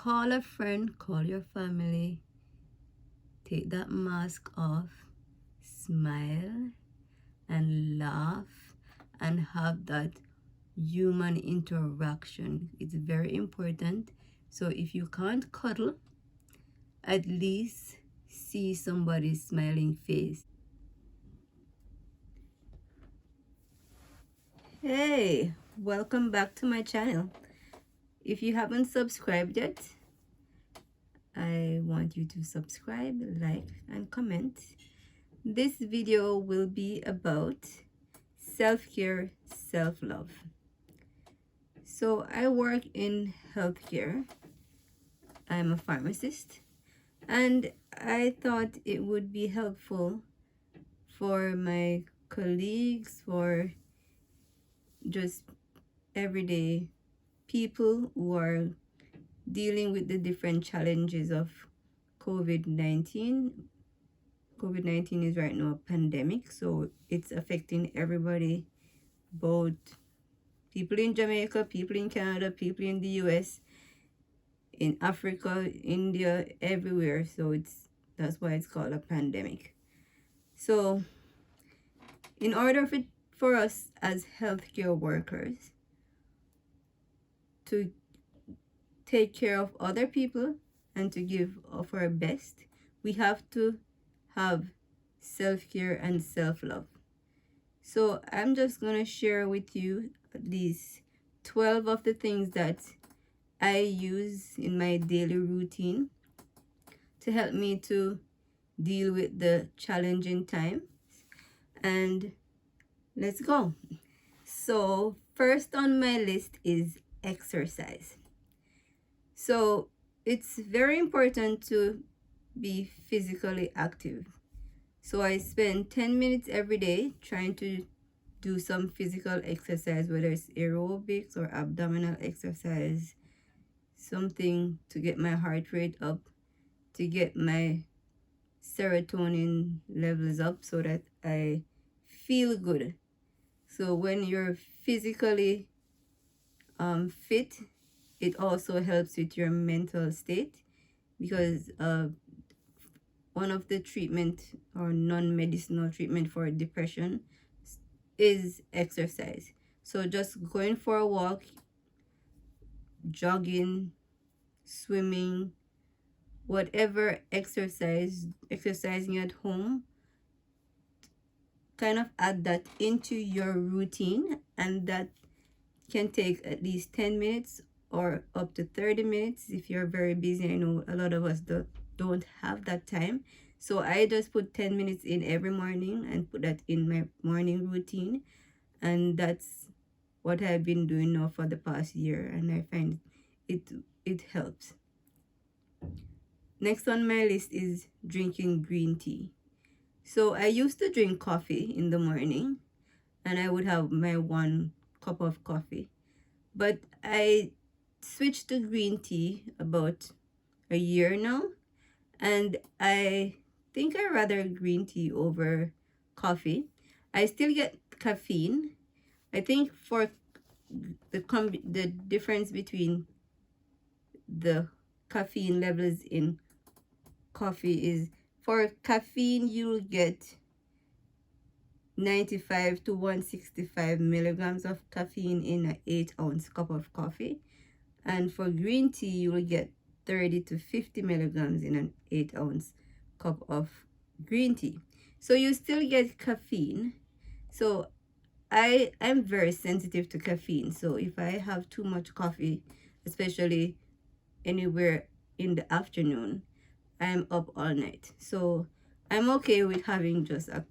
Call a friend, call your family, take that mask off, smile and laugh and have that human interaction. It's very important. So if you can't cuddle, at least see somebody's smiling face. Hey, welcome back to my channel. If you haven't subscribed yet, I want you to subscribe, like, and comment. This video will be about self-care, self-love. So I work in healthcare. I'm a pharmacist, and I thought it would be helpful for my colleagues, for just everyday people who are dealing with the different challenges of COVID-19. COVID-19 is right now a pandemic, so it's affecting everybody, both people in Jamaica, people in Canada, people in the US, in Africa, India, everywhere. So that's why it's called a pandemic. So in order for us as healthcare workers to take care of other people and to give of our best, we have to have self-care and self-love. So I'm just going to share with you these 12 of the things that I use in my daily routine to help me to deal with the challenging time. And let's go. So first on my list is exercise. So it's very important to be physically active. So I spend 10 minutes every day trying to do some physical exercise, whether it's aerobics or abdominal exercise, something to get my heart rate up, to get my serotonin levels up so that I feel good. So when you're physically fit, it also helps with your mental state, because one of the treatment or non-medicinal treatment for depression is exercise. So just going for a walk, jogging, swimming, whatever exercising at home, kind of add that into your routine, and that can take at least 10 minutes or up to 30 minutes if you're very busy. I know a lot of us don't have that time. So I just put 10 minutes in every morning and put that in my morning routine. And that's what I've been doing now for the past year, and I find it helps. Next on my list is drinking green tea. So I used to drink coffee in the morning, and I would have my 1 cup of coffee. But I switched to green tea about a year now, and I think I rather green tea over coffee. I still get caffeine. I think for the difference between the caffeine levels in coffee is, for caffeine you'll get 95 to 165 milligrams of caffeine in an 8-ounce cup of coffee, and for green tea you will get 30 to 50 milligrams in an 8-ounce cup of green tea. So you still get caffeine. So I'm very sensitive to caffeine. So if I have too much coffee, especially anywhere in the afternoon, I'm up all night. So I'm okay with having just a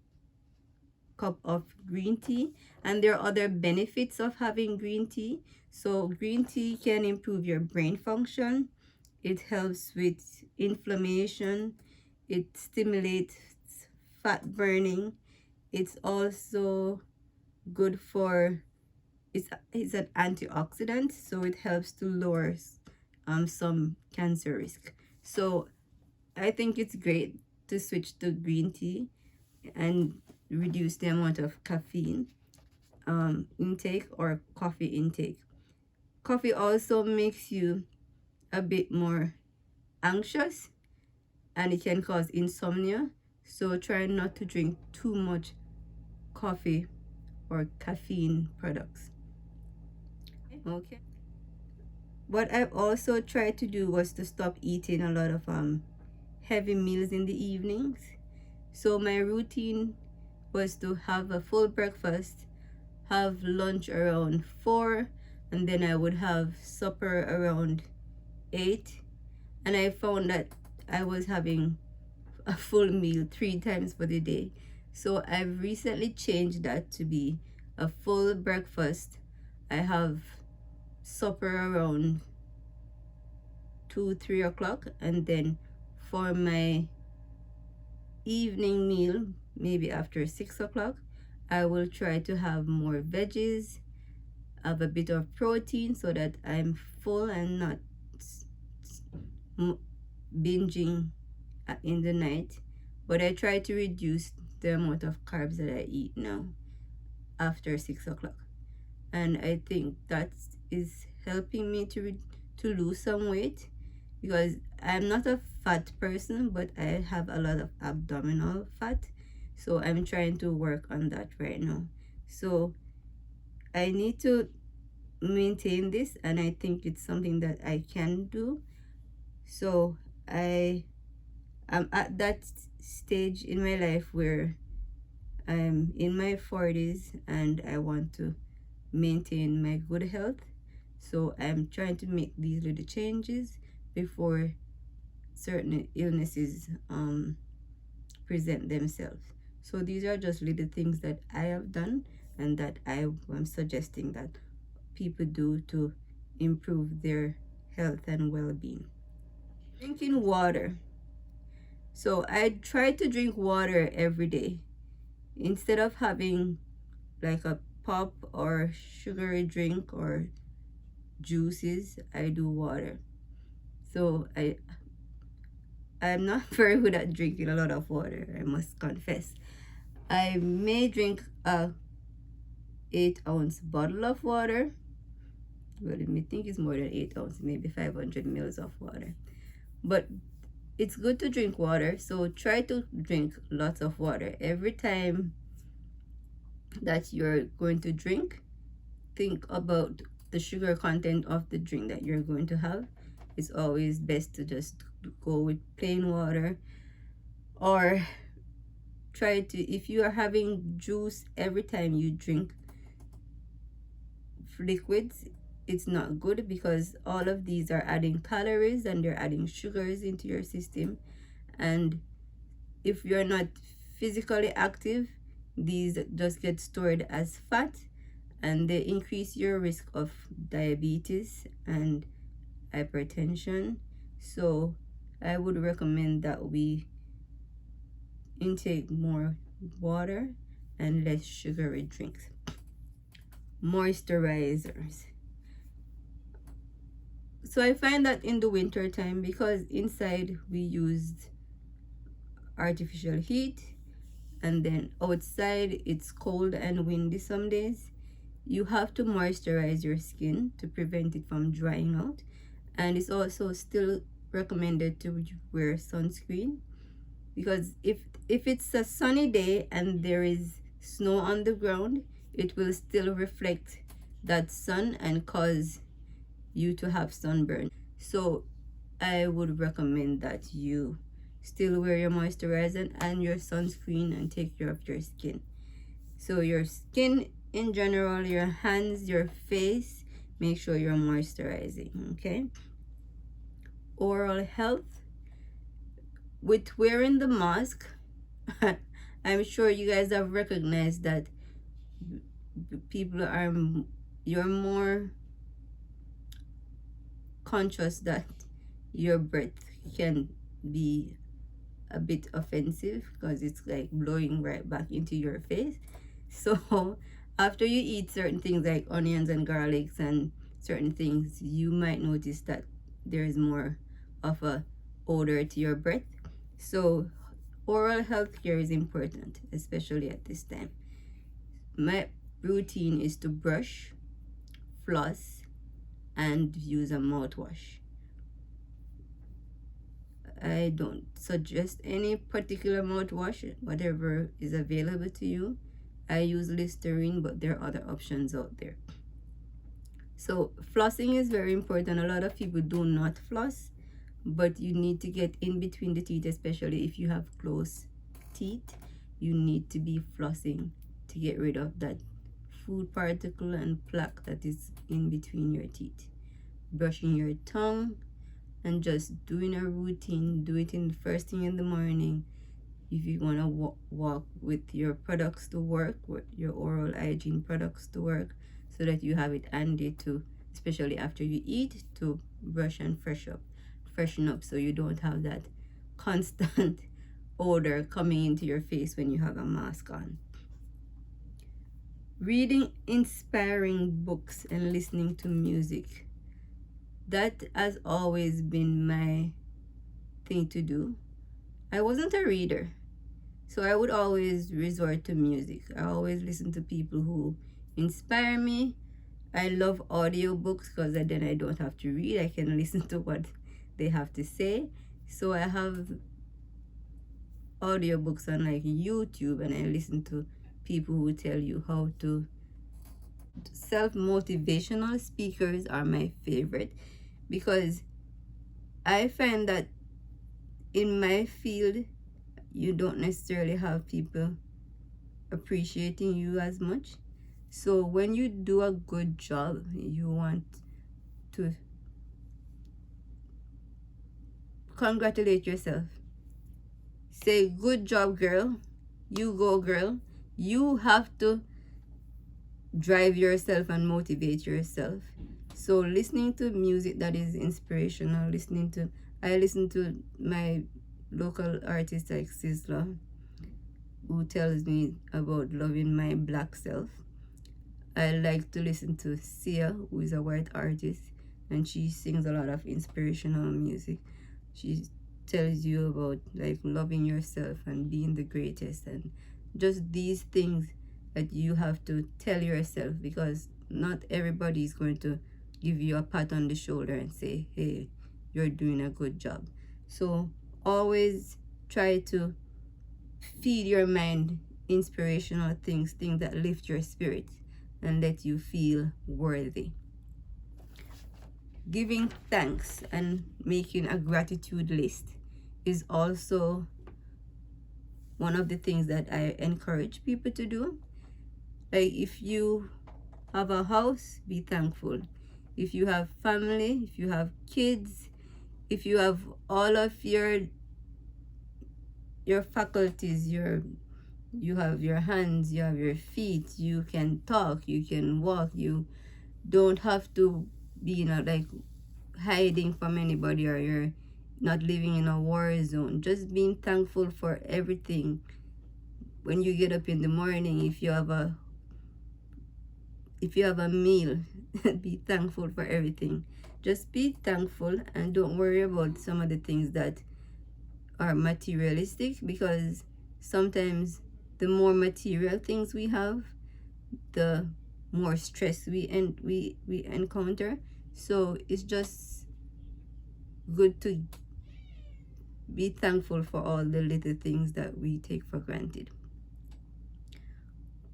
cup of green tea, and there are other benefits of having green tea. So green tea can improve your brain function. It helps with inflammation. It stimulates fat burning. It's also good for, it's an antioxidant, so it helps to lower some cancer risk. So I think it's great to switch to green tea and reduce the amount of caffeine intake or coffee intake. Coffee also makes you a bit more anxious, and it can cause insomnia. So try not to drink too much coffee or caffeine products. Okay. What I've also tried to do was to stop eating a lot of heavy meals in the evenings. So my routine was to have a full breakfast, have lunch around 4, and then I would have supper around 8. And I found that I was having a full meal 3 times for the day. So I've recently changed that to be a full breakfast. I have supper around 2, 3 o'clock, and then for my evening meal, maybe after 6 o'clock, I will try to have more veggies, have a bit of protein so that I'm full and not binging in the night. But I try to reduce the amount of carbs that I eat now after 6 o'clock, and I think that is helping me to lose some weight, because I'm not a fat person, but I have a lot of abdominal fat. So I'm trying to work on that right now. So I need to maintain this, and I think it's something that I can do. So I am at that stage in my life where I'm in my 40s and I want to maintain my good health. So I'm trying to make these little changes before certain illnesses present themselves. So these are just little things that I have done and that I am suggesting that people do to improve their health and well-being. Drinking water. So I try to drink water every day instead of having like a pop or sugary drink or juices. I do water. So I'm not very good at drinking a lot of water, I must confess. I may drink a 8-ounce bottle of water. Well, let me think, it's more than 8 ounces, maybe 500 mils of water. But it's good to drink water, so try to drink lots of water. Every time that you're going to drink, think about the sugar content of the drink that you're going to have. It's always best to just go with plain water, or try to, if you are having juice every time you drink liquids, it's not good, because all of these are adding calories and they're adding sugars into your system. And if you're not physically active, these just get stored as fat, and they increase your risk of diabetes and hypertension. So I would recommend that we intake more water and less sugary drinks. Moisturizers. So I find that in the winter time, because inside we used artificial heat, and then outside it's cold and windy some days, you have to moisturize your skin to prevent it from drying out. And it's also still recommended to wear sunscreen, because if it's a sunny day and there is snow on the ground, it will still reflect that sun and cause you to have sunburn. So I would recommend that you still wear your moisturizer and your sunscreen and take care of your skin. So your skin in general, your hands, your face, make sure you're moisturizing. Okay. Oral health. With wearing the mask, I'm sure you guys have recognized that people are, you're more conscious that your breath can be a bit offensive, because it's like blowing right back into your face. So after you eat certain things like onions and garlics and certain things, you might notice that there is more of a odor to your breath. So oral health care is important, especially at this time. My routine is to brush, floss, and use a mouthwash. I don't suggest any particular mouthwash, whatever is available to you. I use Listerine, but there are other options out there. So flossing is very important. A lot of people do not floss, but you need to get in between the teeth, especially if you have close teeth. You need to be flossing to get rid of that food particle and plaque that is in between your teeth. Brushing your tongue and just doing a routine. Do it in the first thing in the morning. If you want to walk with your products to work, with your oral hygiene products to work, so that you have it handy to, especially after you eat, to brush and freshen up, so you don't have that constant odor coming into your face when you have a mask on. Reading inspiring books and listening to music. That has always been my thing to do. I wasn't a reader, so I would always resort to music. I always listen to people who inspire me. I love audiobooks because then I don't have to read. I can listen to what they have to say. So I have audiobooks on like YouTube, and I listen to people who tell you how to. Self-motivational speakers are my favorite, because I find that in my field, you don't necessarily have people appreciating you as much. So when you do a good job, you want to congratulate yourself. Say, good job, girl. You go, girl. You have to drive yourself and motivate yourself. So listening to music that is inspirational, I listen to my local artist like Sizzla, who tells me about loving my black self. I like to listen to Sia, who is a white artist, and she sings a lot of inspirational music. She tells you about like loving yourself and being the greatest, and just these things that you have to tell yourself, because not everybody is going to give you a pat on the shoulder and say, hey, you're doing a good job. So always try to feed your mind inspirational things that lift your spirit and let you feel worthy. Giving thanks and making a gratitude list is also one of the things that I encourage people to do. Like, if you have a house, be thankful. If you have family, if you have kids, if you have all of your faculties, you have your hands, you have your feet, you can talk, you can walk, you don't have to be like hiding from anybody, or you're not living in a war zone. Just being thankful for everything. When you get up in the morning, if you have a meal, be thankful for everything. Just be thankful and don't worry about some of the things that are materialistic, because sometimes the more material things we have, the more stress we encounter. So it's just good to be thankful for all the little things that we take for granted.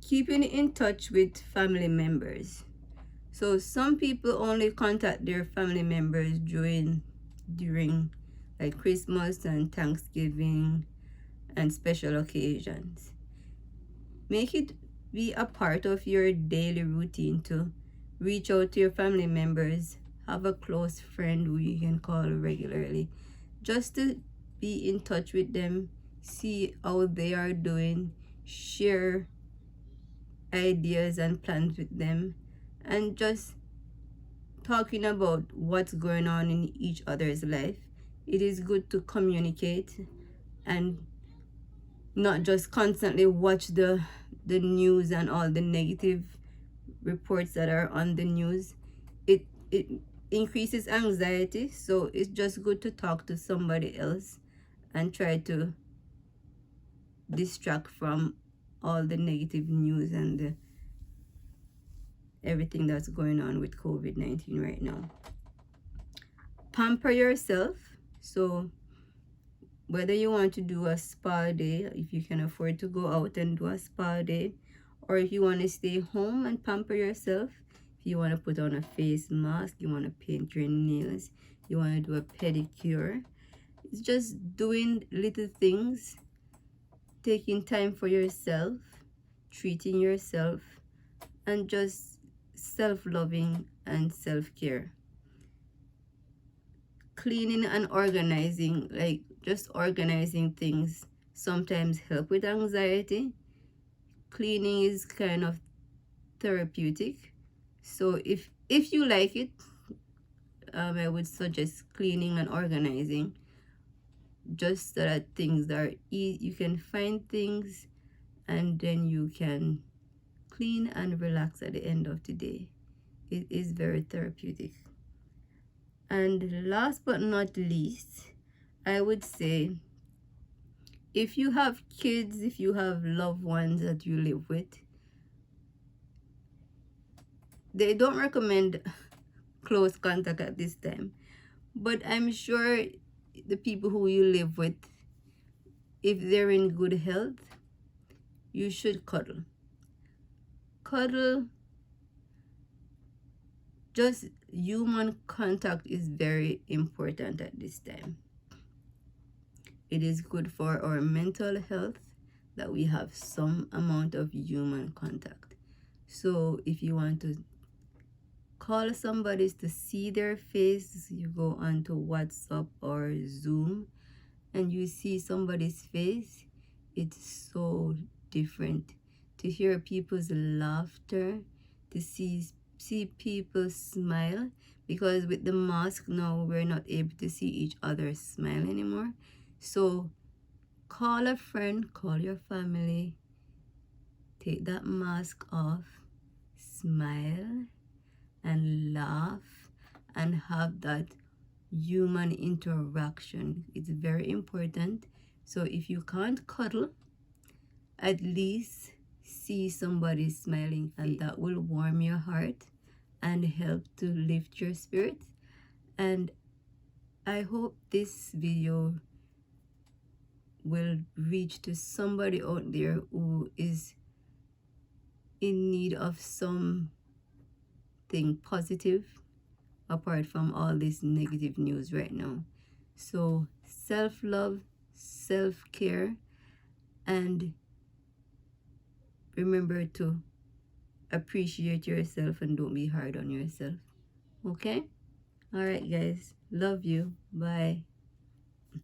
Keeping in touch with family members. So some people only contact their family members during like Christmas and Thanksgiving and special occasions. Make it be a part of your daily routine to reach out to your family members. Have a close friend who you can call regularly, just to be in touch with them, see how they are doing, share ideas and plans with them, and just talking about what's going on in each other's life. It is good to communicate and not just constantly watch the news and all the negative reports that are on the news. It increases anxiety, so it's just good to talk to somebody else and try to distract from all the negative news and everything that's going on with COVID-19 right now. Pamper yourself. So whether you want to do a spa day, if you can afford to go out and do a spa day, or if you want to stay home and pamper yourself, if you want to put on a face mask, you want to paint your nails, you want to do a pedicure. It's just doing little things, taking time for yourself, treating yourself, and just self-loving and self-care. Cleaning and organizing, like just organizing things, sometimes help with anxiety. Cleaning is kind of therapeutic. So if you like it, I would suggest cleaning and organizing, just so that things are easy. You can find things and then you can clean and relax at the end of the day. It is very therapeutic. And last but not least, I would say, if you have kids, if you have loved ones that you live with, they don't recommend close contact at this time. But I'm sure the people who you live with, if they're in good health, you should cuddle. Cuddle, just human contact is very important at this time. It is good for our mental health that we have some amount of human contact. So if you want to call somebody to see their face, you go onto WhatsApp or Zoom and you see somebody's face. It's so different to hear people's laughter, to see people smile, because with the mask now we're not able to see each other smile anymore. So call a friend, call your family, take that mask off, smile and laugh and have that human interaction. It's very important. So if you can't cuddle, at least see somebody smiling, and that will warm your heart and help to lift your spirits. And I hope this video will reach to somebody out there who is in need of something positive apart from all this negative news right now. So self-love, self-care, and remember to appreciate yourself and don't be hard on yourself. Okay? All right, guys. Love you. Bye.